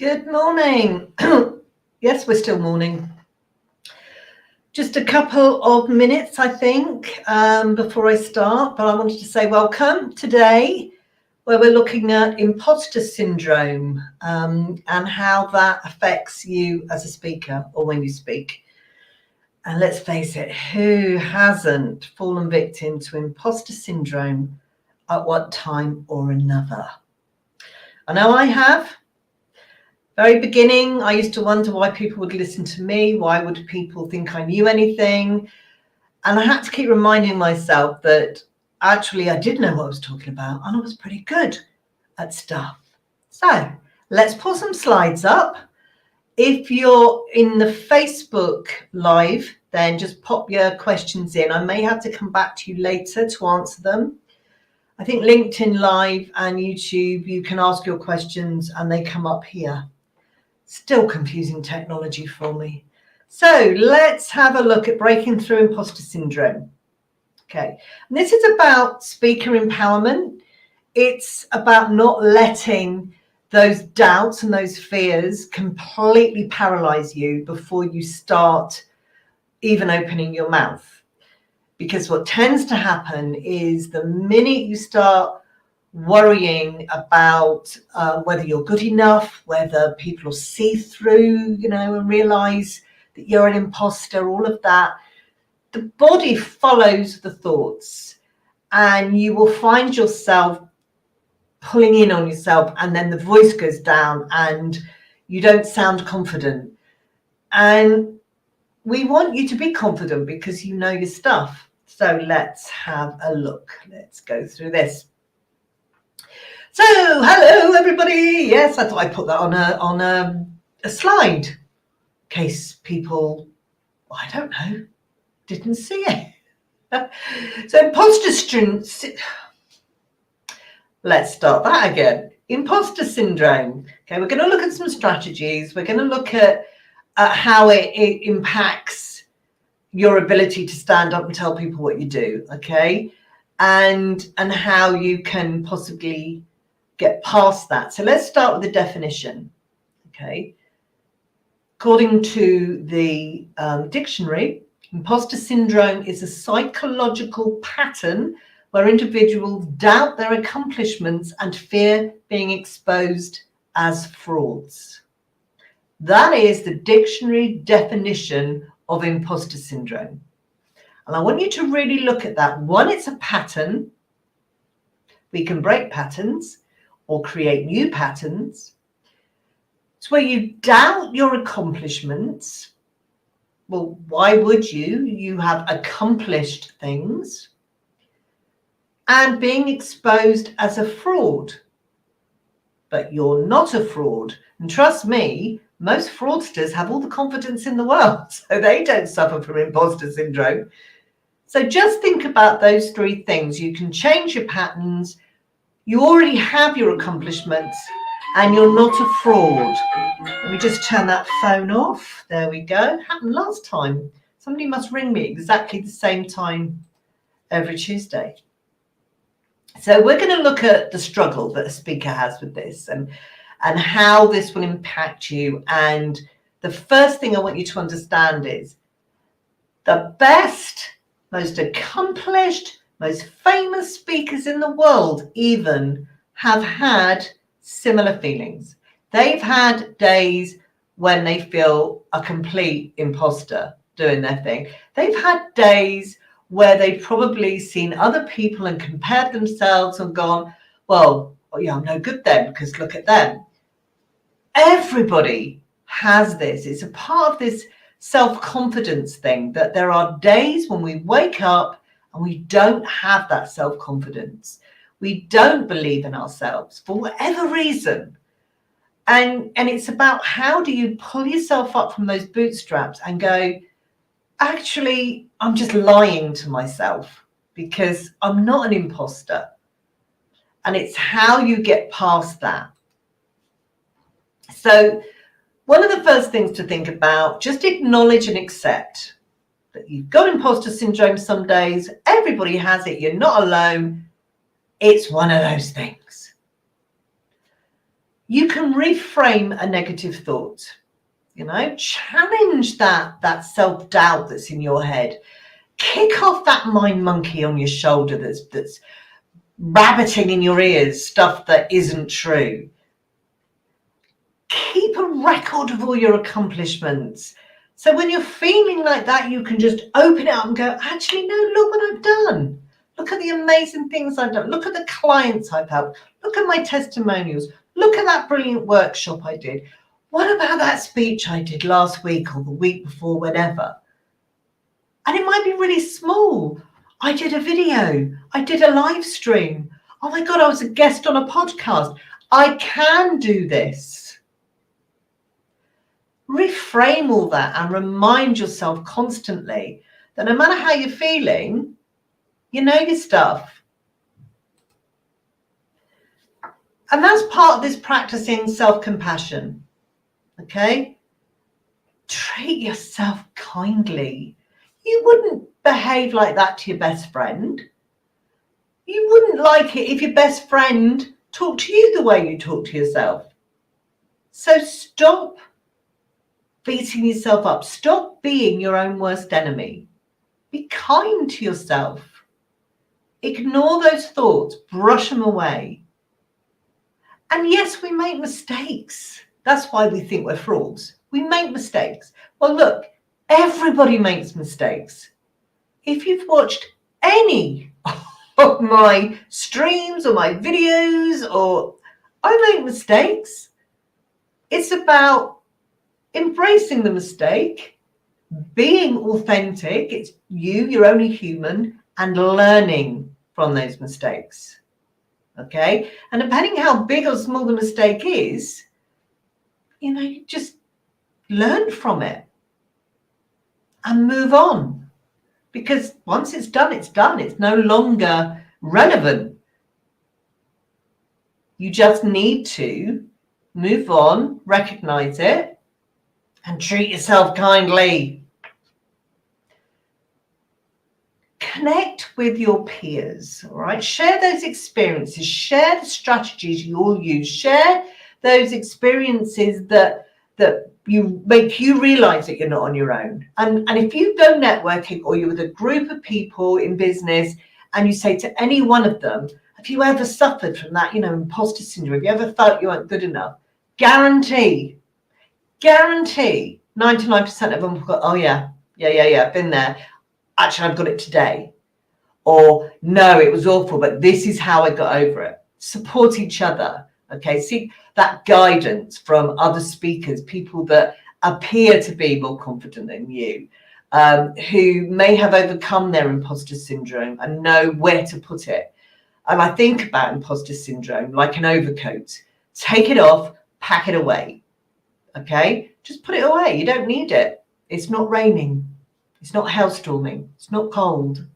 Good morning. Yes, we're still morning. Just a couple of minutes, I think, before I start, but I wanted to say welcome today, where we're looking at imposter syndrome and how that affects you as a speaker or when you speak. And let's face it, who hasn't fallen victim to imposter syndrome at one time or another? I know I have. Very beginning, I used to wonder why people would listen to me. Why would people think I knew anything? And I had to keep reminding myself that actually I did know what I was talking about and I was pretty good at stuff. So let's pull some slides up. If you're in the Facebook live, then just pop your questions in. I may have to come back to you later to answer them. I think LinkedIn Live and YouTube, you can ask your questions and they come up here. Still confusing technology for me. So let's have a look at breaking through imposter syndrome. Okay, and this is about speaker empowerment. It's about not letting those doubts and those fears completely paralyze you before you start even opening your mouth. Because what tends to happen is the minute you start worrying about whether you're good enough, whether people will see through, and realize that you're an imposter, all of that, the body follows the thoughts and you will find yourself pulling in on yourself, and then the voice goes down and you don't sound confident. And we want you to be confident because you know your stuff. So let's have a look. Let's go through this. So, hello everybody. Yes, I thought I'd put that on a slide in case people, I don't know, didn't see it. So, imposter syndrome. Let's start that again. Imposter syndrome. Okay, we're going to look at some strategies. We're going to look at how it impacts your ability to stand up and tell people what you do. Okay, and how you can possibly get past that. So let's start with the definition. Okay, according to the dictionary, imposter syndrome is a psychological pattern where individuals doubt their accomplishments and fear being exposed as frauds. That is the dictionary definition of imposter syndrome. And I want you to really look at that. One, it's a pattern. We can break patterns or create new patterns. It's where you doubt your accomplishments. Well, why would you? You have accomplished things. And being exposed as a fraud. But you're not a fraud. And trust me, most fraudsters have all the confidence in the world, so they don't suffer from imposter syndrome. So just think about those three things. You can change your patterns. You already have your accomplishments and you're not a fraud. Let me just turn that phone off. There we go. Happened last time. Somebody must ring me exactly the same time every Tuesday. So we're going to look at the struggle that a speaker has with this and how this will impact you. And the first thing I want you to understand is the best, most accomplished, most famous speakers in the world even have had similar feelings. They've had days when they feel a complete imposter doing their thing. They've had days where they've probably seen other people and compared themselves and gone, well, yeah, I'm no good then because look at them. Everybody has this. It's a part of this self-confidence thing that there are days when we wake up and we don't have that self-confidence. We don't believe in ourselves for whatever reason. And it's about how do you pull yourself up from those bootstraps and go, actually, I'm just lying to myself because I'm not an imposter. And it's how you get past that. So one of the first things to think about, just acknowledge and accept that you've got imposter syndrome some days. Everybody has it. You're not alone. It's one of those things. You can reframe a negative thought, challenge that self-doubt that's in your head. Kick off that mind monkey on your shoulder that's rabbiting in your ears stuff that isn't true. Keep a record of all your accomplishments. So when you're feeling like that, you can just open it up and go, actually, no, look what I've done. Look at the amazing things I've done. Look at the clients I've helped. Look at my testimonials. Look at that brilliant workshop I did. What about that speech I did last week or the week before, whatever? And it might be really small. I did a video. I did a live stream. Oh my God, I was a guest on a podcast. I can do this. Reframe all that and remind yourself constantly that no matter how you're feeling, you know your stuff. And that's part of this practicing self-compassion. Okay? Treat yourself kindly. You wouldn't behave like that to your best friend. You wouldn't like it if your best friend talked to you the way you talk to yourself. So stop beating yourself up. Stop being your own worst enemy. Be kind to yourself. Ignore those thoughts. Brush them away. And yes, we make mistakes. That's why we think we're frauds. We make mistakes. Well, look, everybody makes mistakes. If you've watched any of my streams or my videos, or I make mistakes, it's about embracing the mistake, being authentic, it's you're only human, and learning from those mistakes. Okay? And depending how big or small the mistake is, you just learn from it and move on. Because once it's done, it's done. It's no longer relevant. You just need to move on, recognize it, and treat yourself kindly. Connect with your peers, all right? Share those experiences, share the strategies you all use, share those experiences that you make you realize that you're not on your own. And if you go networking or you're with a group of people in business and you say to any one of them, have you ever suffered from that, imposter syndrome? Have you ever felt you weren't good enough? Guarantee 99% of them will go, oh yeah, been there. Actually, I've got it today. Or no, it was awful, but this is how I got over it. Support each other. Okay, seek that guidance from other speakers, people that appear to be more confident than you, who may have overcome their imposter syndrome and know where to put it. And I think about imposter syndrome like an overcoat. Take it off, pack it away. Okay, just put it away. You don't need it. It's not raining. It's not hailstorming. It's not cold.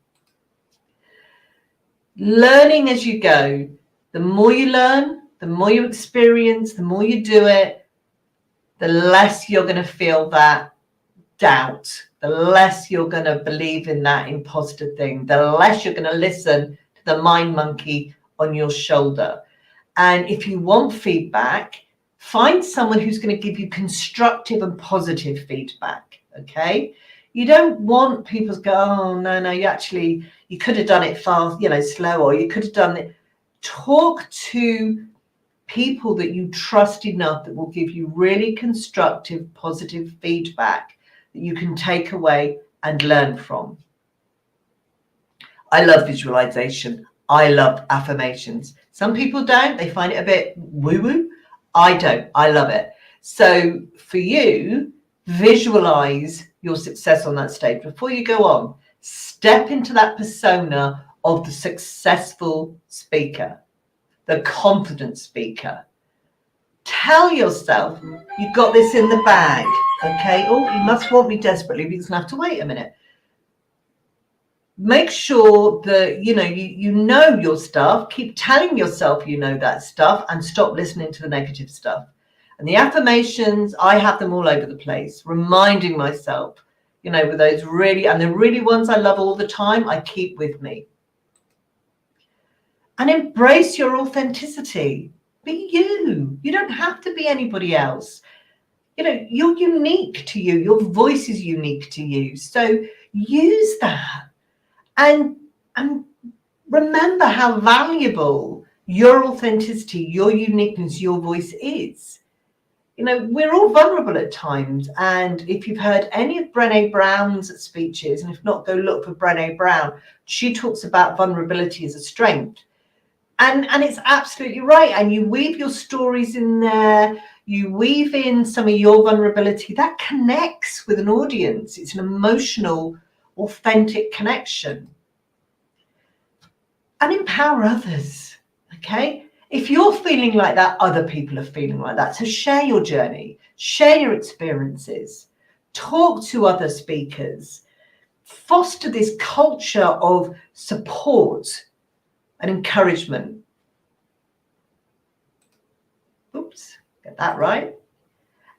Learning as you go. The more you learn, the more you experience, the more you do it, the less you're going to feel that doubt, the less you're going to believe in that imposter thing, the less you're going to listen to the mind monkey on your shoulder. And if you want feedback, find someone who's going to give you constructive and positive feedback, okay? You don't want people to go, oh, no, you could have done it fast, slow, or you could have done it. Talk to people that you trust enough that will give you really constructive, positive feedback that you can take away and learn from. I love visualization. I love affirmations. Some people don't. They find it a bit woo-woo. I don't. I love it. So for you, visualize your success on that stage. Before you go on, step into that persona of the successful speaker, the confident speaker. Tell yourself you've got this in the bag, okay? Oh, you must want me desperately because I have to wait a minute. Make sure that, you know your stuff. Keep telling yourself you know that stuff and stop listening to the negative stuff. And the affirmations, I have them all over the place, reminding myself, with those the really ones I love all the time, I keep with me. And embrace your authenticity. Be you. You don't have to be anybody else. You know, you're unique to you. Your voice is unique to you. So use that and remember how valuable your authenticity, your uniqueness, your voice is. You know, we're all vulnerable at times. And if you've heard any of Brené Brown's speeches, and if not, go look for Brené Brown, she talks about vulnerability as a strength. And it's absolutely right. And you weave your stories in there, you weave in some of your vulnerability that connects with an audience. It's an emotional, authentic connection. And empower others. Okay. If you're feeling like that, other people are feeling like that. So share your journey, share your experiences, talk to other speakers, foster this culture of support and encouragement. Oops, get that right.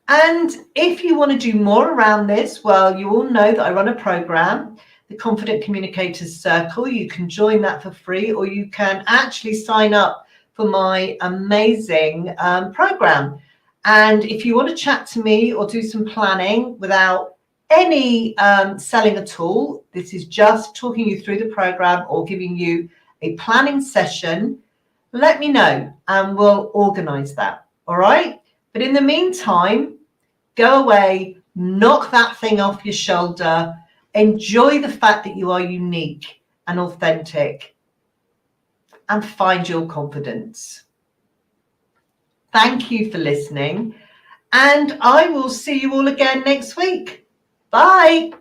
And if you want to do more around this, well, you all know that I run a program, the Confident Communicators Circle. You can join that for free, or you can actually sign up for my amazing program. And if you want to chat to me or do some planning without any selling at all, this is just talking you through the program or giving you a planning session, let me know and we'll organize that. All right. But in the meantime, go away, knock that thing off your shoulder, enjoy the fact that you are unique and authentic, and find your confidence. Thank you for listening, and I will see you all again next week. Bye.